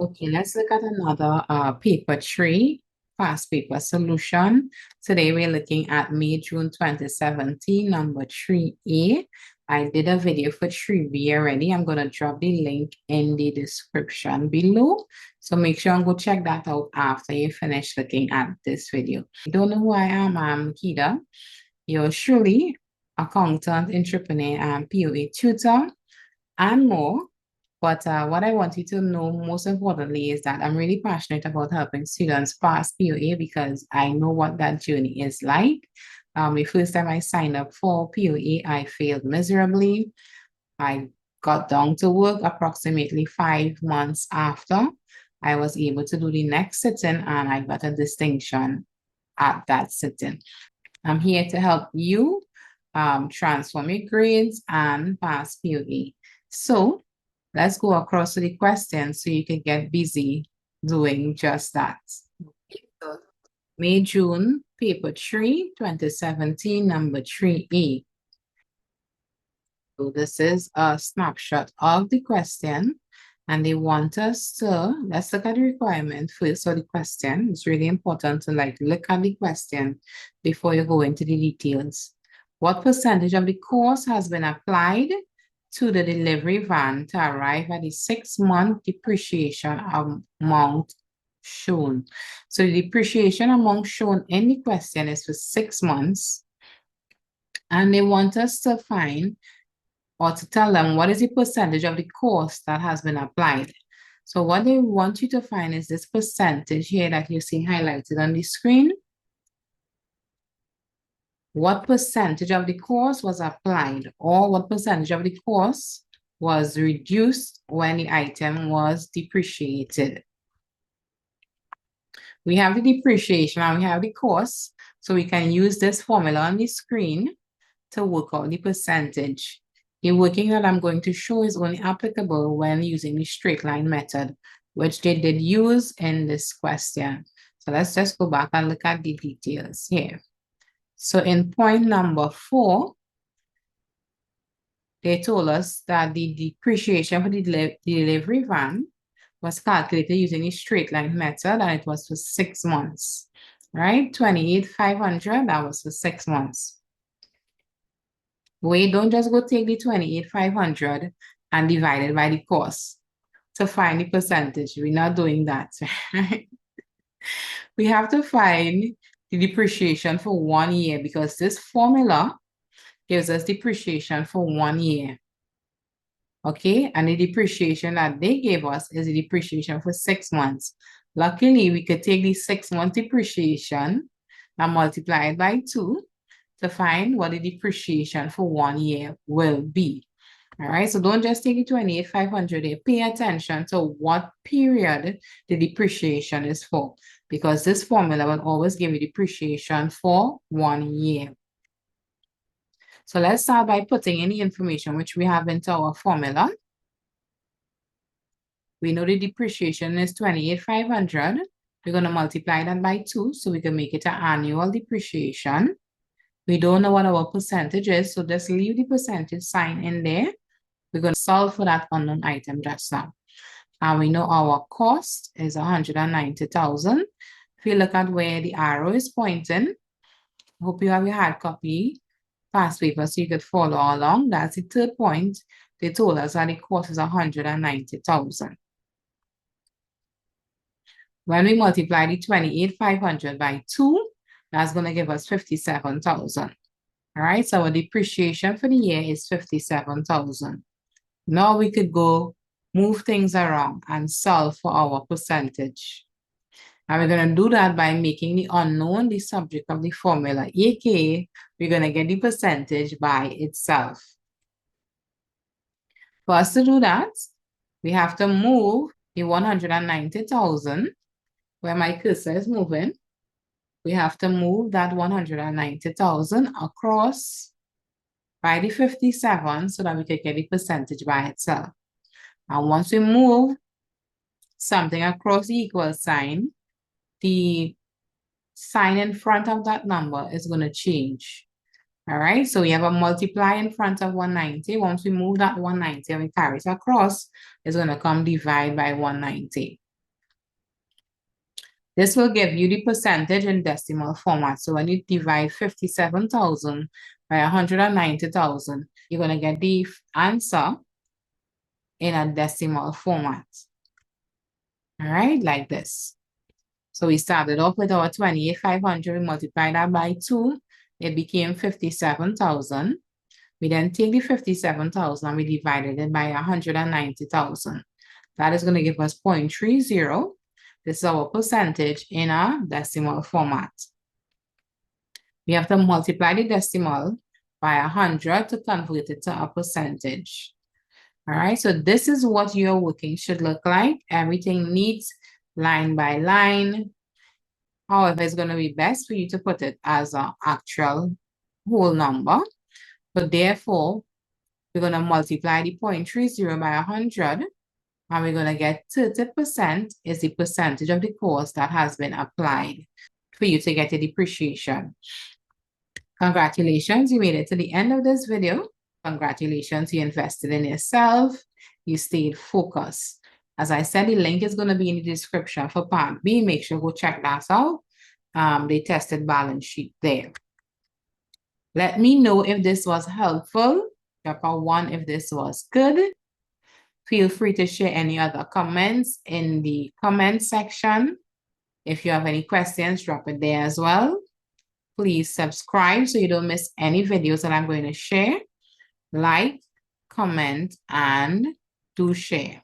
Okay, let's look at another paper tree, past paper solution. Today we're looking at May, June 2017, number 3A. I did a video for 3B already. I'm going to drop the link in the description below. So make sure and go check that out after you finish looking at this video. If you don't know who I am, I'm Kida. You're surely accountant, entrepreneur, and POA tutor, and more. But what I want you to know most importantly is that I'm really passionate about helping students pass POA because I know what that journey is like. The first time I signed up for POA, I failed miserably. I got down to work approximately 5 months after. I was able to do the next sitting and I got a distinction at that sitting. I'm here to help you transform your grades and pass POA. So let's go across to the questions so you can get busy doing just that. So, May, June, paper 3, 2017, number 3A. So this is a snapshot of the question. And they want us to, let's look at the requirement first for the question. It's really important to look at the question before you go into the details. What percentage of the course has been applied to the delivery van to arrive at the 6-month depreciation amount shown? So the depreciation amount shown in the question is for 6 months. And they want us to find or to tell them what is the percentage of the course that has been applied. So what they want you to find is this percentage here that you see highlighted on the screen. What percentage of the course was applied, or what percentage of the course was reduced when the item was depreciated. We have the depreciation and we have the cost, so we can use this formula on the screen to work out the percentage. The working that I'm going to show is only applicable when using the straight line method, which they did use in this question. So let's just go back and look at the details here. So in point number 4, they told us that the depreciation for the delivery van was calculated using the straight line method, and it was for 6 months, right? 28,500, that was for 6 months. We don't just go take the 28,500 and divide it by the cost to find the percentage. We're not doing that, right? We have to find the depreciation for 1 year because this formula gives us depreciation for 1 year. Okay, and the depreciation that they gave us is the depreciation for 6 months. Luckily, we could take the 6-month depreciation and multiply it by 2 to find what the depreciation for 1 year will be. All right, so don't just take the 28,500 there. Pay attention to what period the depreciation is for, because this formula will always give you depreciation for 1 year. So let's start by putting in the information which we have into our formula. We know the depreciation is 28,500. We're going to multiply that by 2 so we can make it an annual depreciation. We don't know what our percentage is, so just leave the percentage sign in there. We're going to solve for that unknown item just now. And we know our cost is 190,000. If you look at where the arrow is pointing, hope you have your hard copy past paper so you could follow along. That's the third point. They told us that the cost is 190,000. When we multiply the 28,500 by 2, that's going to give us 57,000. All right, so our depreciation for the year is 57,000. Now we could go move things around and solve for our percentage. And we're going to do that by making the unknown the subject of the formula, aka we're going to get the percentage by itself. For us to do that, we have to move the 190,000, where my cursor is moving. We have to move that 190,000 across by the 57 so that we can get the percentage by itself. And once we move something across the equal sign, the sign in front of that number is going to change. All right, so we have a multiply in front of 190. Once we move that 190 and we carry it across, it's going to come divide by 190. This will give you the percentage in decimal format. So when you divide 57,000 by 190,000, you're going to get the answer in a decimal format. All right, like this. So we started off with our 28,500, we multiplied that by 2, it became 57,000. We then take the 57,000 and we divided it by 190,000. That is going to give us 0.30. This is our percentage in a decimal format. We have to multiply the decimal by 100 to convert it to a percentage. All right, so this is what your working should look like. Everything needs line by line. However, it's going to be best for you to put it as an actual whole number. So therefore, we're going to multiply the 0.30 by 100, and we're going to get 30% is the percentage of the cost that has been applied for you to get a depreciation. Congratulations, you made it to the end of this video. Congratulations, you invested in yourself. You stayed focused. As I said, the link is going to be in the description for Part B. Make sure go check that out. The tested balance sheet there. Let me know if this was helpful. Drop a 1 if this was good. Feel free to share any other comments in the comment section. If you have any questions, drop it there as well. Please subscribe so you don't miss any videos that I'm going to share. Like, comment, and do share.